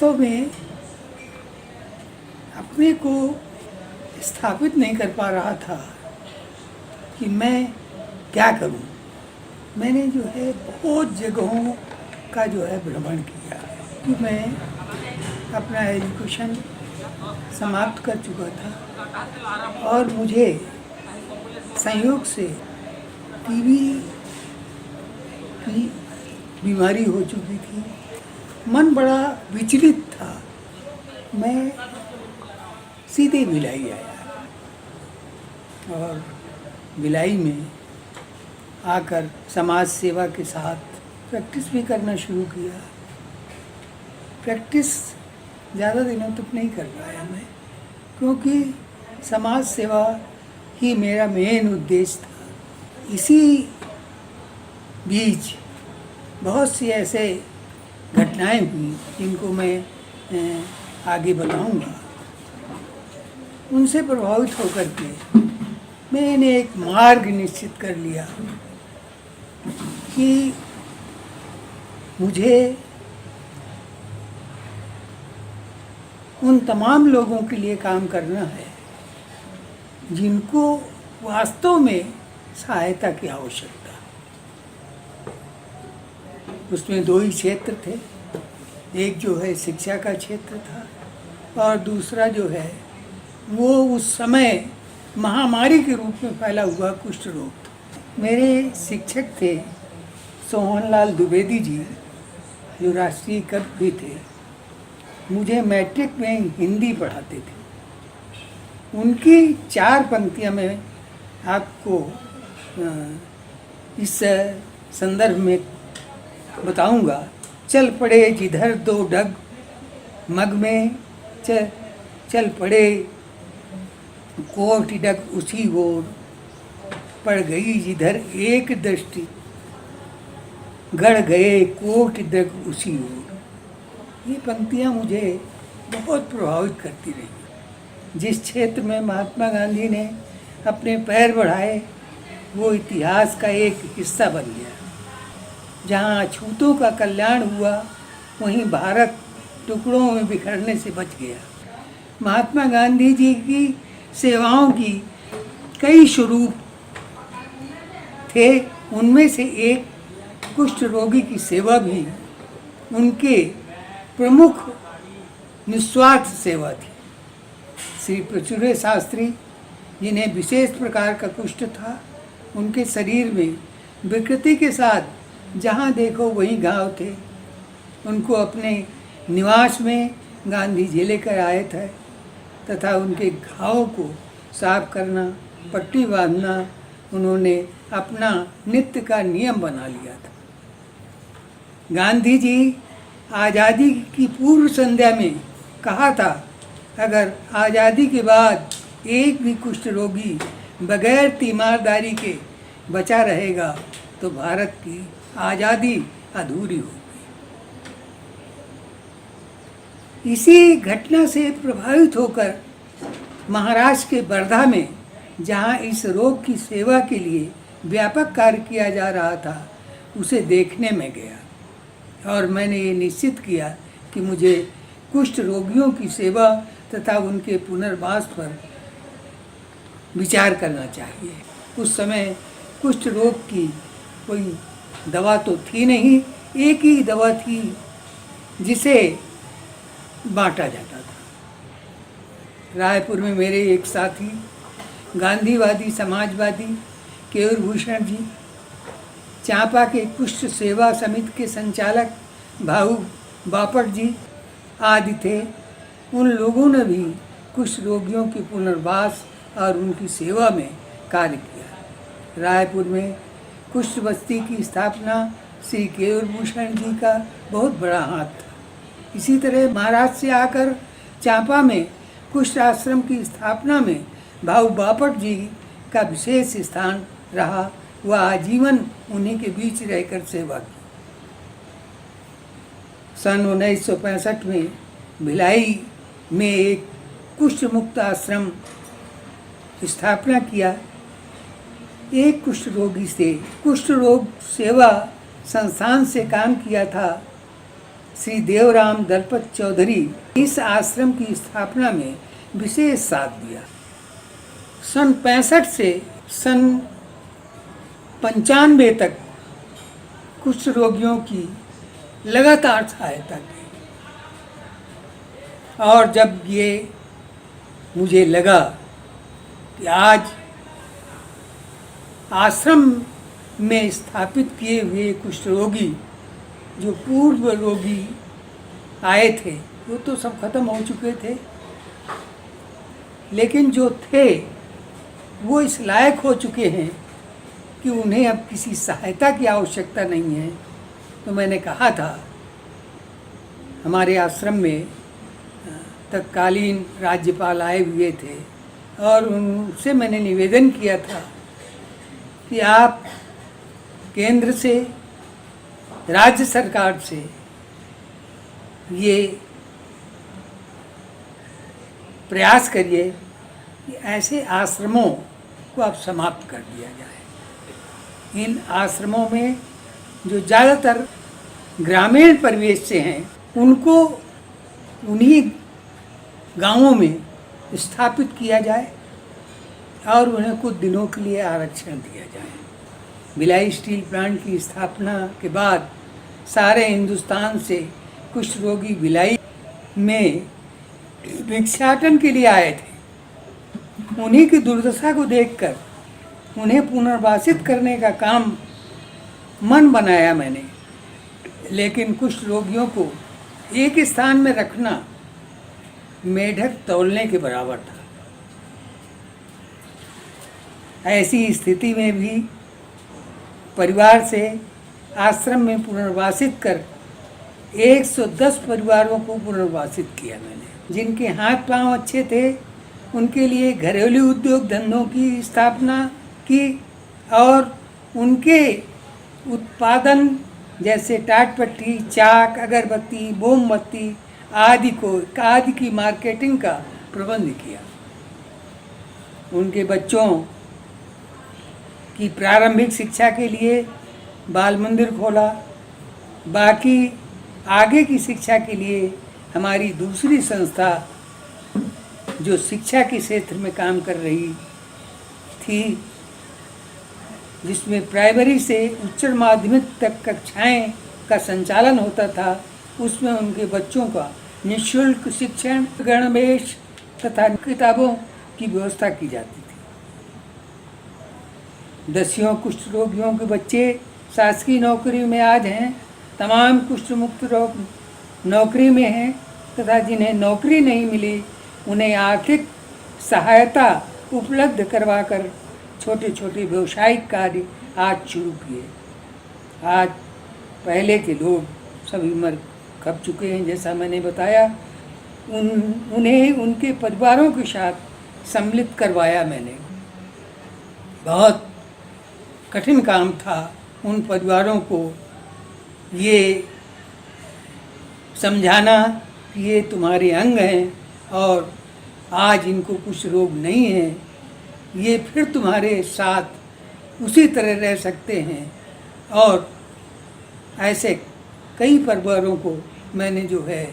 वास्तव में अपने को स्थापित नहीं कर पा रहा था कि मैं क्या करूं। मैंने जो है बहुत जगहों का जो है भ्रमण किया कि मैं अपना एजुकेशन समाप्त कर चुका था और मुझे संयोग से टीबी की बीमारी हो चुकी थी। मन बड़ा विचलित था। मैं सीधे भिलाई आया और भिलाई में आकर समाज सेवा के साथ प्रैक्टिस भी करना शुरू किया। प्रैक्टिस ज़्यादा दिनों तक नहीं कर पाया मैं, क्योंकि समाज सेवा ही मेरा मेन उद्देश्य था। इसी बीच बहुत सी ऐसे घटनाएं हुई जिनको मैं आगे बताऊंगा। उनसे प्रभावित होकर के मैंने एक मार्ग निश्चित कर लिया कि मुझे उन तमाम लोगों के लिए काम करना है जिनको वास्तव में सहायता की आवश्यकता। उसमें दो ही क्षेत्र थे, एक जो है शिक्षा का क्षेत्र था और दूसरा जो है वो उस समय महामारी के रूप में फैला हुआ कुष्ठ रोग था। मेरे शिक्षक थे सोहनलाल द्विवेदी जी, जो राष्ट्रीय कवि भी थे। मुझे मैट्रिक में हिंदी पढ़ाते थे। उनकी 4 पंक्तियां मैं आपको इस संदर्भ में बताऊंगा। चल पड़े जिधर दो डग मग में चल पड़े कोटि डग उसी ओर, पड़ गई जिधर एक दृष्टि गड़ गए कोटि डग उसी ओर। ये पंक्तियाँ मुझे बहुत प्रभावित करती रही। जिस क्षेत्र में महात्मा गांधी ने अपने पैर बढ़ाए वो इतिहास का एक हिस्सा बन गया। जहाँ अछूतों का कल्याण हुआ वहीं भारत टुकड़ों में बिखरने से बच गया। महात्मा गांधी जी की सेवाओं की कई स्वरूप थे। उनमें से एक कुष्ठ रोगी की सेवा भी उनके प्रमुख निस्वार्थ सेवा थी। श्री प्रचुरे शास्त्री, जिन्हें विशेष प्रकार का कुष्ठ था, उनके शरीर में विकृति के साथ जहाँ देखो वहीं घाव थे। उनको अपने निवास में गांधी जी लेकर आए थे तथा उनके घाव को साफ करना, पट्टी बांधना उन्होंने अपना नित्य का नियम बना लिया था। गांधी जी आज़ादी की पूर्व संध्या में कहा था, अगर आज़ादी के बाद एक भी कुष्ठ रोगी बगैर तीमारदारी के बचा रहेगा तो भारत की आज़ादी अधूरी होगी। इसी घटना से प्रभावित होकर महाराष्ट्र के वर्धा में, जहाँ इस रोग की सेवा के लिए व्यापक कार्य किया जा रहा था, उसे देखने में गया और मैंने ये निश्चित किया कि मुझे कुष्ठ रोगियों की सेवा तथा उनके पुनर्वास पर विचार करना चाहिए। उस समय कुष्ठ रोग की कोई दवा तो थी नहीं, एक ही दवा थी जिसे बांटा जाता था। रायपुर में मेरे एक साथी गांधीवादी समाजवादी केयूर भूषण जी, चांपा के कुष्ठ सेवा समिति के संचालक भाऊ बापट जी आदि थे। उन लोगों ने भी कुष्ठ रोगियों के पुनर्वास और उनकी सेवा में कार्य किया। रायपुर में कुष्ठ बस्ती की स्थापना श्री केयूर भूषण जी का बहुत बड़ा हाथ था। इसी तरह महाराष्ट्र से आकर चांपा में कुष्ठ आश्रम की स्थापना में भाऊ बापट जी का विशेष स्थान रहा। वह आजीवन उन्हीं के बीच रहकर सेवा की। सन 1965 में भिलाई में एक कुष्ठ मुक्त आश्रम स्थापना किया। एक कुष्ठ रोगी से कुष्ठ रोग सेवा संस्थान से काम किया था श्री देवराम दलपत चौधरी इस आश्रम की स्थापना में विशेष साथ दिया। सन 65 से सन 95 तक कुष्ठ रोगियों की लगातार सहायता की। और जब ये मुझे लगा कि आज आश्रम में स्थापित किए हुए कुष्ठ रोगी जो पूर्व रोगी आए थे वो तो सब खत्म हो चुके थे, लेकिन जो थे वो इस लायक हो चुके हैं कि उन्हें अब किसी सहायता की आवश्यकता नहीं है। तो मैंने कहा था, हमारे आश्रम में तत्कालीन राज्यपाल आए हुए थे और उनसे मैंने निवेदन किया था कि आप केंद्र से, राज्य सरकार से ये प्रयास करिए कि ऐसे आश्रमों को अब समाप्त कर दिया जाए। इन आश्रमों में जो ज़्यादातर ग्रामीण परिवेश से हैं उनको उन्हीं गांवों में स्थापित किया जाए और उन्हें कुछ दिनों के लिए आरक्षण दिया जाए। भिलाई स्टील प्लांट की स्थापना के बाद सारे हिंदुस्तान से कुष्ठ रोगी भिलाई में भिक्षाटन के लिए आए थे। उन्हीं की दुर्दशा को देखकर उन्हें पुनर्वासित करने का काम मन बनाया मैंने, लेकिन कुष्ठ रोगियों को एक स्थान में रखना मेढक तौलने के बराबर था। ऐसी स्थिति में भी परिवार से आश्रम में पुनर्वासित कर 110 परिवारों को पुनर्वासित किया मैंने। जिनके हाथ पांव अच्छे थे उनके लिए घरेलू उद्योग धंधों की स्थापना की और उनके उत्पादन जैसे टाटपट्टी, चाक, अगरबत्ती, मोमबत्ती आदि की मार्केटिंग का प्रबंध किया। उनके बच्चों की प्रारंभिक शिक्षा के लिए बाल मंदिर खोला। बाकी आगे की शिक्षा के लिए हमारी दूसरी संस्था जो शिक्षा के क्षेत्र में काम कर रही थी, जिसमें प्राइमरी से उच्च माध्यमिक तक कक्षाएं का संचालन होता था, उसमें उनके बच्चों का निःशुल्क शिक्षण, गणवेश तथा किताबों की व्यवस्था की जाती थी। दसियों कुष्ठ रोगियों के बच्चे शासकीय नौकरी में आज हैं। तमाम कुष्ठ मुक्त रोग नौकरी में हैं तथा जिन्हें नौकरी नहीं मिली उन्हें आर्थिक सहायता उपलब्ध करवाकर छोटे छोटे व्यवसायिक कार्य आज शुरू किए। आज पहले के लोग सभी मर खप चुके हैं, जैसा मैंने बताया। उन्हें उनके परिवारों के साथ सम्मिलित करवाया मैंने। बहुत कठिन काम था उन परिवारों को ये समझाना कि ये तुम्हारे अंग हैं और आज इनको कुछ रोग नहीं है, ये फिर तुम्हारे साथ उसी तरह रह सकते हैं। और ऐसे कई परिवारों को मैंने जो है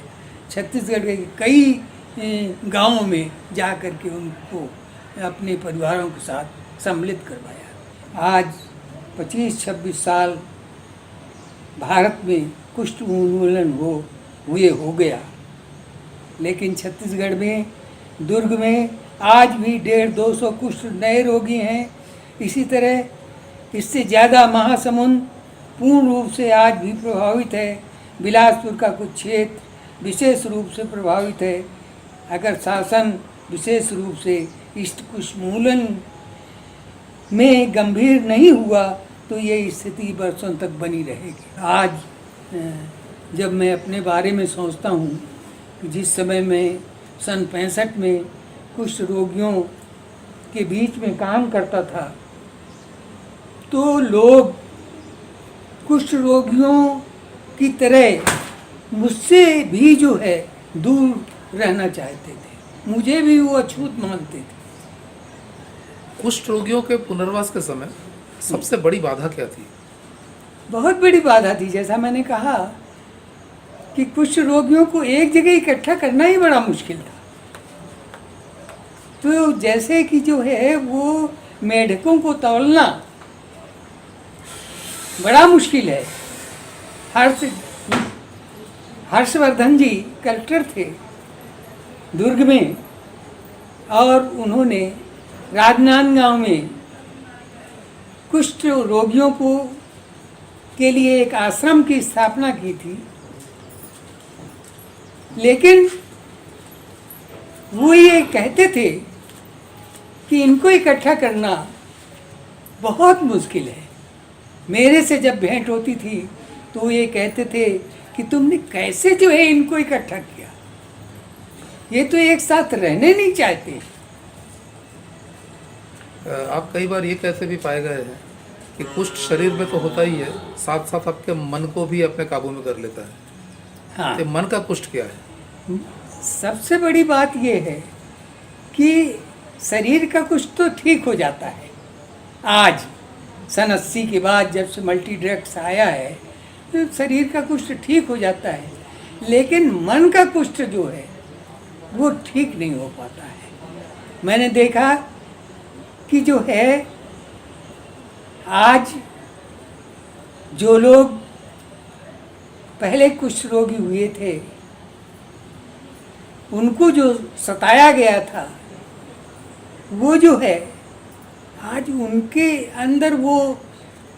छत्तीसगढ़ के कई गांवों में जा कर के उनको अपने परिवारों के साथ सम्मिलित करवाया। आज 25-26 साल भारत में कुष्ठ उन्मूलन हो गया, लेकिन छत्तीसगढ़ में दुर्ग में आज भी 150-200 कुष्ठ नए रोगी हैं। इसी तरह इससे ज़्यादा महासमुंद पूर्ण रूप से आज भी प्रभावित है। बिलासपुर का कुछ क्षेत्र विशेष रूप से प्रभावित है। अगर शासन विशेष रूप से इस कुष्ठमूलन में गंभीर नहीं हुआ तो ये स्थिति वर्षों तक बनी रहेगी। आज जब मैं अपने बारे में सोचता हूँ कि जिस समय मैं सन 65 में कुष्ठ रोगियों के बीच में काम करता था तो लोग कुष्ठ रोगियों की तरह मुझसे भी जो है दूर रहना चाहते थे। मुझे भी वो अछूत मानते थे। कुष्ठ रोगियों के पुनर्वास के समय सबसे बड़ी बाधा क्या थी? बहुत बड़ी बाधा थी। जैसा मैंने कहा कि कुष्ठ रोगियों को एक जगह इकट्ठा करना ही बड़ा मुश्किल था। तो जैसे कि जो है वो मेढकों को तौलना बड़ा मुश्किल है। हर्षवर्धन जी कलेक्टर थे दुर्ग में, और उन्होंने राजनांदगांव में कुष्ठ रोगियों को के लिए एक आश्रम की स्थापना की थी। लेकिन वो ये कहते थे कि इनको इकट्ठा करना बहुत मुश्किल है। मेरे से जब भेंट होती थी तो वो ये कहते थे कि तुमने कैसे जो है इनको इकट्ठा किया, ये तो एक साथ रहने नहीं चाहते। आप कई बार ये कहते भी पाए गए हैं कि कुष्ठ शरीर में तो होता ही है, साथ साथ आपके मन को भी अपने काबू में कर लेता है। हाँ, तो मन का कुष्ठ क्या है? सबसे बड़ी बात यह है कि शरीर का कुछ तो ठीक हो जाता है। आज सन 80 के बाद जब से मल्टी ड्रग्स आया है तो शरीर का कुष्ठ ठीक हो जाता है, लेकिन मन का कुष्ठ जो है वो ठीक नहीं हो पाता है। मैंने देखा कि जो है आज जो लोग पहले कुष्ठ रोगी हुए थे उनको जो सताया गया था वो जो है आज उनके अंदर वो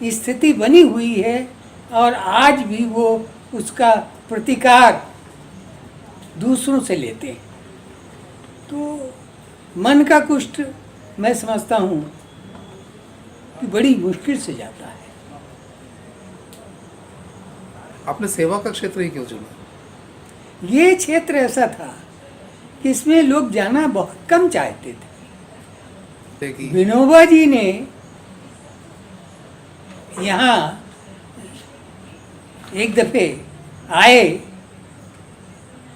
स्थिति बनी हुई है, और आज भी वो उसका प्रतिकार दूसरों से लेते हैं। तो मन का कुष्ठ मैं समझता हूँ कि बड़ी मुश्किल से जाता है। आपने सेवा का क्षेत्र ही क्यों चुना? ये क्षेत्र ऐसा था कि इसमें लोग जाना बहुत कम चाहते थे। देखिए, विनोबा जी ने यहाँ एक दफ़े आए,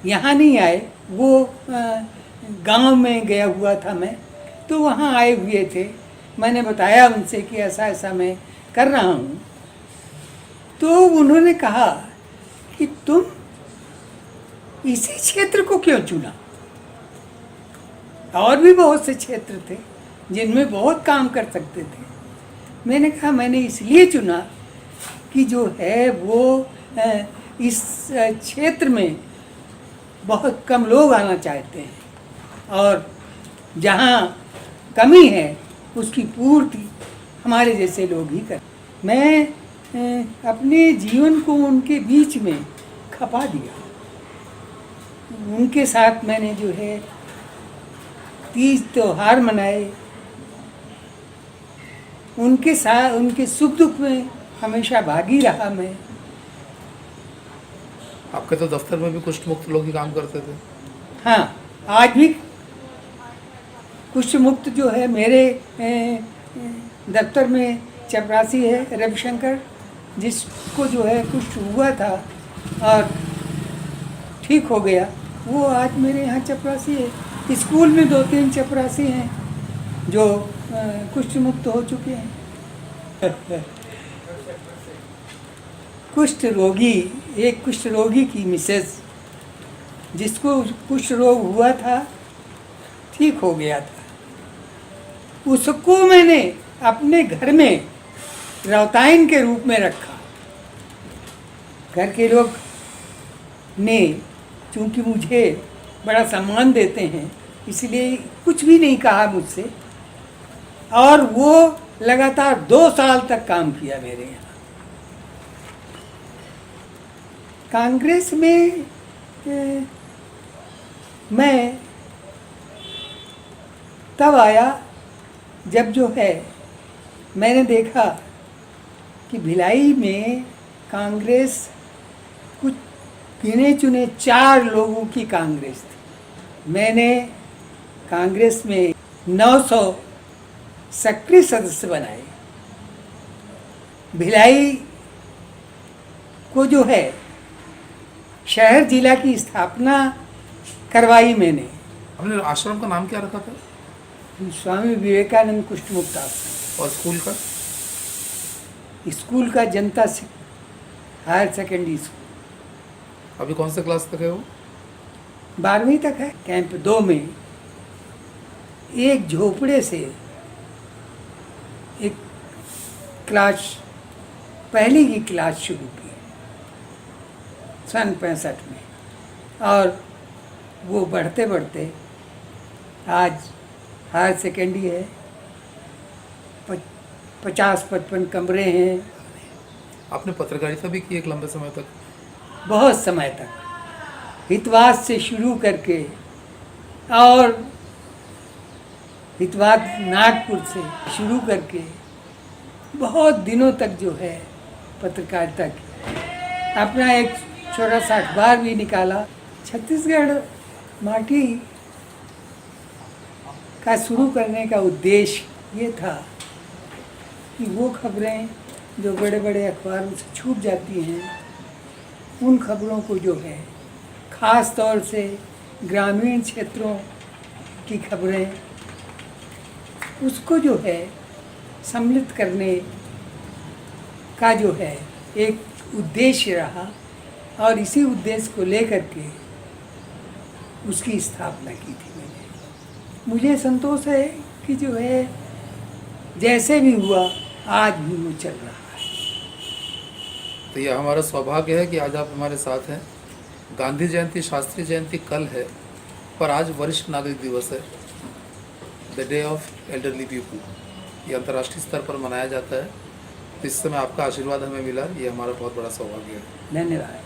यहाँ नहीं आए, वो गांव में गया हुआ था मैं, तो वहाँ आए हुए थे। मैंने बताया उनसे कि ऐसा ऐसा मैं कर रहा हूँ। तो उन्होंने कहा कि तुम इसी क्षेत्र को क्यों चुना? और भी बहुत से क्षेत्र थे जिनमें बहुत काम कर सकते थे। मैंने कहा मैंने इसलिए चुना कि जो है वो इस क्षेत्र में बहुत कम लोग आना चाहते हैं, और जहाँ कमी है उसकी पूर्ति हमारे जैसे लोग ही कर। मैं अपने जीवन को उनके बीच में खपा दिया। उनके साथ मैंने जो है तीज त्योहार मनाए, उनके साथ उनके सुख दुख में हमेशा भागी रहा मैं। आपके तो दफ्तर में भी कुष्ठ मुक्त लोग ही काम करते थे। हाँ, आज भी कुष्ठ मुक्त जो है मेरे दफ्तर में चपरासी है रविशंकर, जिसको जो है कुष्ठ हुआ था और ठीक हो गया, वो आज मेरे यहाँ चपरासी है। स्कूल में 2-3 चपरासी हैं जो कुष्ठ मुक्त हो चुके हैं। कुष्ठ रोगी, एक कुष्ठ रोगी की मिसेज जिसको कुष्ठ रोग हुआ था, ठीक हो गया था, उसको मैंने अपने घर में रौताइन के रूप में रखा। घर के लोग ने चूँकि मुझे बड़ा सम्मान देते हैं इसलिए कुछ भी नहीं कहा मुझसे, और वो लगातार 2 साल तक काम किया मेरे यहाँ। कांग्रेस में मैं तब आया जब जो है मैंने देखा कि भिलाई में कांग्रेस कुछ गिने चुने 4 लोगों की कांग्रेस थी। मैंने कांग्रेस में 900 सक्रिय सदस्य बनाए। भिलाई को जो है शहर जिला की स्थापना करवाई मैंने। आपने आश्रम का नाम क्या रखा था? स्वामी विवेकानंद कुष्ठ मुक्त आश्रम। और स्कूल का? स्कूल का जनता हायर सेकेंडरी स्कूल। अभी कौन से क्लास तक है वो? 12वीं तक है। कैंप 2 में एक झोपड़े से एक क्लास, पहली की क्लास शुरू की सन 65 में, और वो बढ़ते बढ़ते आज हायर सेकेंडरी है, 50-55 कमरे हैं। आपने पत्रकारिता भी की एक लंबे समय तक? बहुत समय तक, हितवाद से शुरू करके, और हितवाद नागपुर से शुरू करके बहुत दिनों तक जो है पत्रकारिता की। अपना एक छोटा सा अखबार भी निकाला। छत्तीसगढ़ माटी का शुरू करने का उद्देश्य ये था कि वो खबरें जो बड़े बड़े अखबारों से छूट जाती हैं, उन खबरों को जो है ख़ास तौर से ग्रामीण क्षेत्रों की खबरें, उसको जो है सम्मिलित करने का जो है एक उद्देश्य रहा, और इसी उद्देश्य को लेकर के उसकी स्थापना की थी मैंने। मुझे संतोष है कि जो है जैसे भी हुआ आज भी वो चल रहा है। तो ये हमारा सौभाग्य है कि आज आप हमारे साथ हैं। गांधी जयंती, शास्त्री जयंती कल है, पर आज वरिष्ठ नागरिक दिवस है, the day of elderly people. ये अंतर्राष्ट्रीय स्तर पर मनाया जाता है। तो इस समय आपका आशीर्वाद हमें मिला, ये हमारा बहुत बड़ा सौभाग्य है। धन्यवाद।